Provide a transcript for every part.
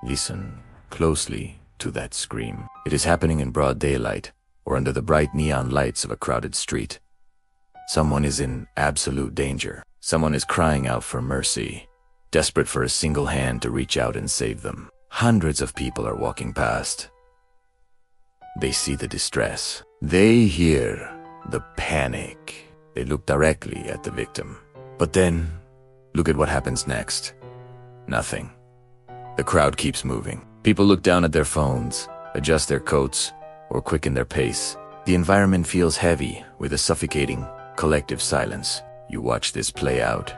Listen closely to that scream. It is happening in broad daylight or under the bright neon lights of a crowded street. Someone is in absolute danger. Someone is crying out for mercy, desperate for a single hand to reach out and save them. Hundreds of people are walking past. They see the distress. They hear the panic. They look directly at the victim. But then, look at what happens next. Nothing. The crowd keeps moving. People look down at their phones, adjust their coats, or quicken their pace. The environment feels heavy with a suffocating, collective silence. You watch this play out,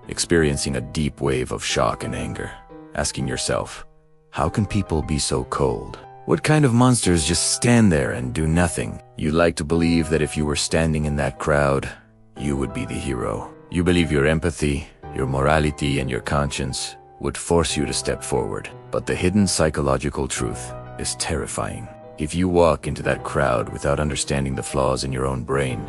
experiencing a deep wave of shock and anger, asking yourself, how can people be so cold? What kind of monsters just stand there and do nothing? You like to believe that if you were standing in that crowd, you would be the hero. You believe your empathy, your morality, and your conscience would force you to step forward. But the hidden psychological truth is terrifying. If you walk into that crowd without understanding the flaws in your own brain,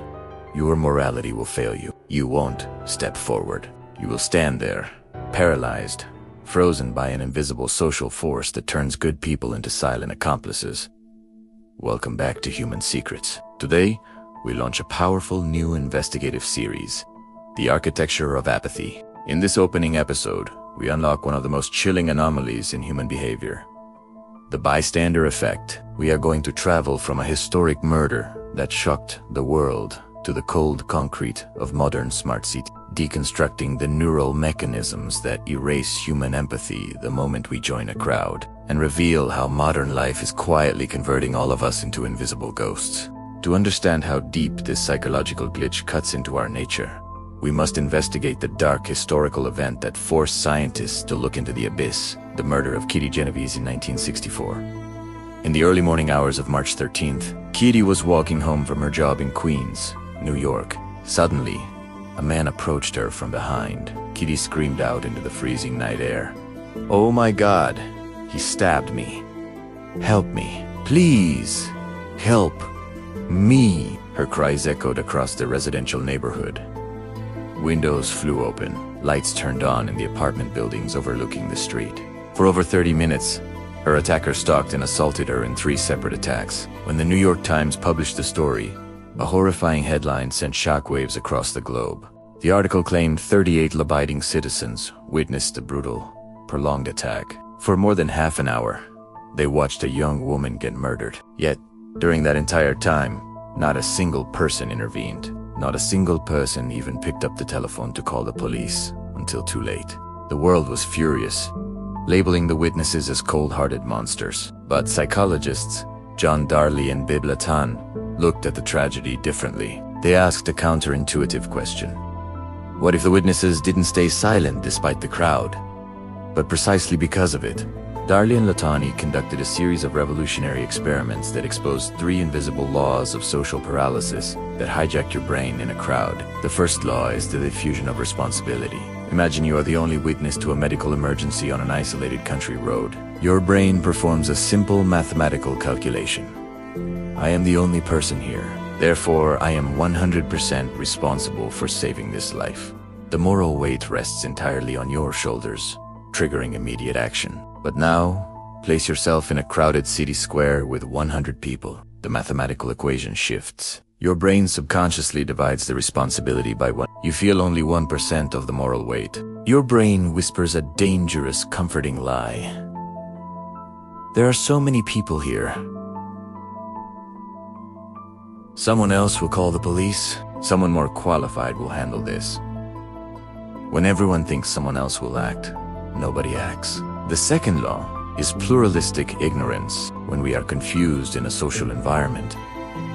your morality will fail you. You won't step forward. You will stand there, paralyzed, frozen by an invisible social force that turns good people into silent accomplices. Welcome back to Human Secrets. Today, we launch a powerful new investigative series, The Architecture of Apathy. In this opening episode, we unlock one of the most chilling anomalies in human behavior, the bystander effect. We are going to travel from a historic murder that shocked the world to the cold concrete of modern smart cities, deconstructing the neural mechanisms that erase human empathy the moment we join a crowd, and reveal how modern life is quietly converting all of us into invisible ghosts. To understand how deep this psychological glitch cuts into our nature, we must investigate the dark historical event that forced scientists to look into the abyss, the murder of Kitty Genovese in 1964. In the early morning hours of March 13th, Kitty was walking home from her job in Queens, New York. Suddenly, a man approached her from behind. Kitty screamed out into the freezing night air. "Oh my God, he stabbed me. Help me. Please, help me." Her cries echoed across the residential neighborhood. Windows flew open, lights turned on in the apartment buildings overlooking the street. For over 30 minutes, her attacker stalked and assaulted her in 3 separate attacks. When the New York Times published the story, a horrifying headline sent shockwaves across the globe. The article claimed 38 law-abiding citizens witnessed the brutal, prolonged attack. For more than half an hour, they watched a young woman get murdered. Yet, during that entire time, not a single person intervened. Not a single person even picked up the telephone to call the police, until too late. The world was furious, labeling the witnesses as cold-hearted monsters. But psychologists, John Darley and Bibb Latan, looked at the tragedy differently. They asked a counterintuitive question. What if the witnesses didn't stay silent despite the crowd, but precisely because of it? Darley and Latani conducted a series of revolutionary experiments that exposed 3 invisible laws of social paralysis that hijack your brain in a crowd. The first law is the diffusion of responsibility. Imagine you are the only witness to a medical emergency on an isolated country road. Your brain performs a simple mathematical calculation. I am the only person here. Therefore, I am 100% responsible for saving this life. The moral weight rests entirely on your shoulders, triggering immediate action. But now, place yourself in a crowded city square with 100 people. The mathematical equation shifts. Your brain subconsciously divides the responsibility by 1. You feel only 1% of the moral weight. Your brain whispers a dangerous, comforting lie. There are so many people here. Someone else will call the police. Someone more qualified will handle this. When everyone thinks someone else will act, nobody acts. The second law is pluralistic ignorance. When we are confused in a social environment,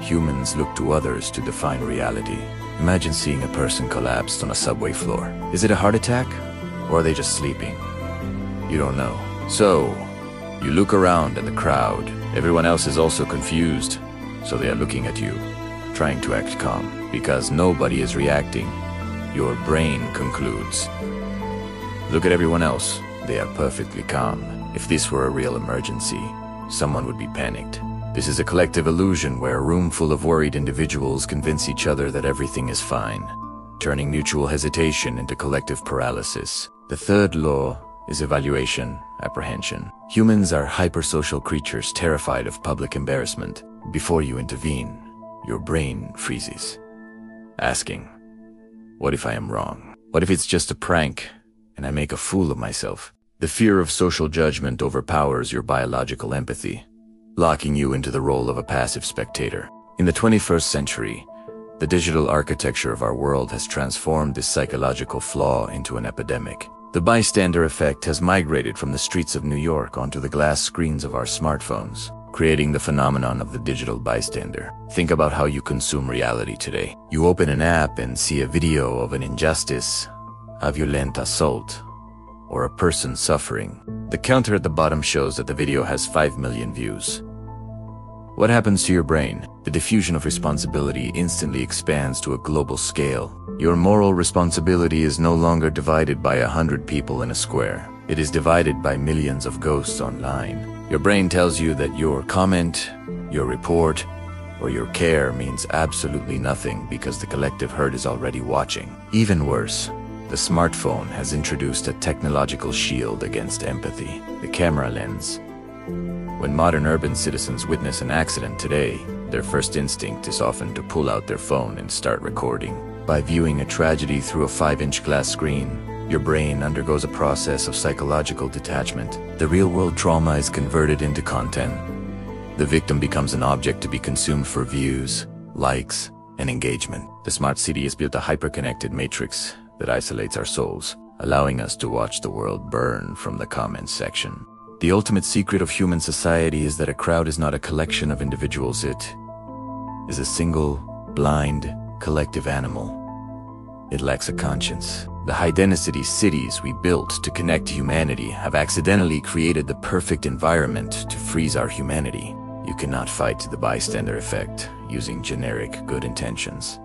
humans look to others to define reality. Imagine seeing a person collapsed on a subway floor. Is it a heart attack, or are they just sleeping? You don't know. So, you look around at the crowd. Everyone else is also confused, so they are looking at you, trying to act calm. Because nobody is reacting, your brain concludes. Look at everyone else. They are perfectly calm. If this were a real emergency, someone would be panicked. This is a collective illusion where a room full of worried individuals convince each other that everything is fine, turning mutual hesitation into collective paralysis. The third law is evaluation, apprehension. Humans are hypersocial creatures terrified of public embarrassment. Before you intervene, your brain freezes, asking, what if I am wrong? What if it's just a prank and I make a fool of myself? The fear of social judgment overpowers your biological empathy, locking you into the role of a passive spectator. In the 21st century, the digital architecture of our world has transformed this psychological flaw into an epidemic. The bystander effect has migrated from the streets of New York onto the glass screens of our smartphones, creating the phenomenon of the digital bystander. Think about how you consume reality today. You open an app and see a video of an injustice, a violent assault, or a person suffering. The counter at the bottom shows that the video has 5 million views. What happens to your brain? The diffusion of responsibility instantly expands to a global scale. Your moral responsibility is no longer divided by 100 people in a square. It is divided by millions of ghosts online. Your brain tells you that your comment, your report, or your care means absolutely nothing because the collective herd is already watching. Even worse, the smartphone has introduced a technological shield against empathy, the camera lens. When modern urban citizens witness an accident today, their first instinct is often to pull out their phone and start recording. By viewing a tragedy through a 5-inch glass screen, your brain undergoes a process of psychological detachment. The real-world trauma is converted into content. The victim becomes an object to be consumed for views, likes, and engagement. The smart city has built a hyper-connected matrix that isolates our souls, allowing us to watch the world burn from the comments section. The ultimate secret of human society is that a crowd is not a collection of individuals. It is a single, blind, collective animal. It lacks a conscience. The high-density cities we built to connect humanity have accidentally created the perfect environment to freeze our humanity. You cannot fight the bystander effect using generic good intentions,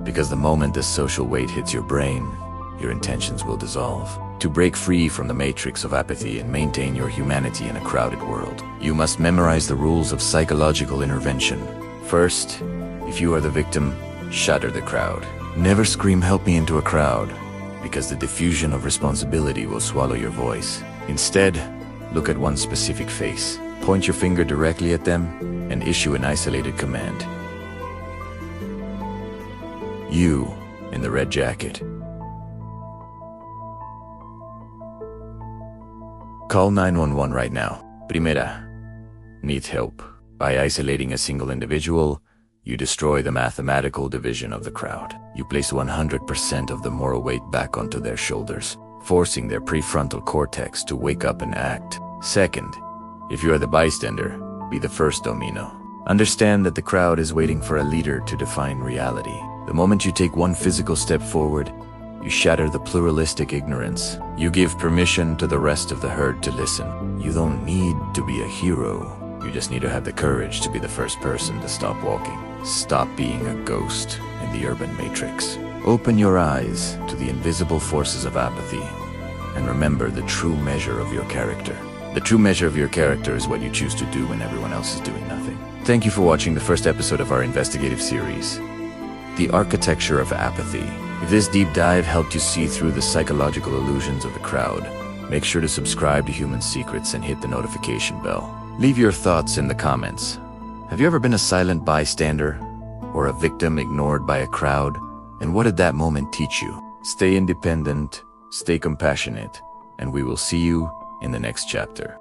because the moment the social weight hits your brain, your intentions will dissolve. To break free from the matrix of apathy and maintain your humanity in a crowded world, you must memorize the rules of psychological intervention. First, if you are the victim, shatter the crowd. Never scream "help me" into a crowd, because the diffusion of responsibility will swallow your voice. Instead, look at one specific face, point your finger directly at them, and issue an isolated command. You, in the red jacket. Call 911 right now. Primera, need help. By isolating a single individual, you destroy the mathematical division of the crowd. You place 100% of the moral weight back onto their shoulders, forcing their prefrontal cortex to wake up and act. Second, if you are the bystander, be the first domino. Understand that the crowd is waiting for a leader to define reality. The moment you take one physical step forward, you shatter the pluralistic ignorance. You give permission to the rest of the herd to listen. You don't need to be a hero. You just need to have the courage to be the first person to stop walking. Stop being a ghost in the urban matrix. Open your eyes to the invisible forces of apathy, and remember the true measure of your character. The true measure of your character is what you choose to do when everyone else is doing nothing. Thank you for watching the first episode of our investigative series, The Architecture of Apathy. If this deep dive helped you see through the psychological illusions of the crowd, make sure to subscribe to Human Secrets and hit the notification bell. Leave your thoughts in the comments. Have you ever been a silent bystander or a victim ignored by a crowd? And what did that moment teach you? Stay independent, stay compassionate, and we will see you in the next chapter.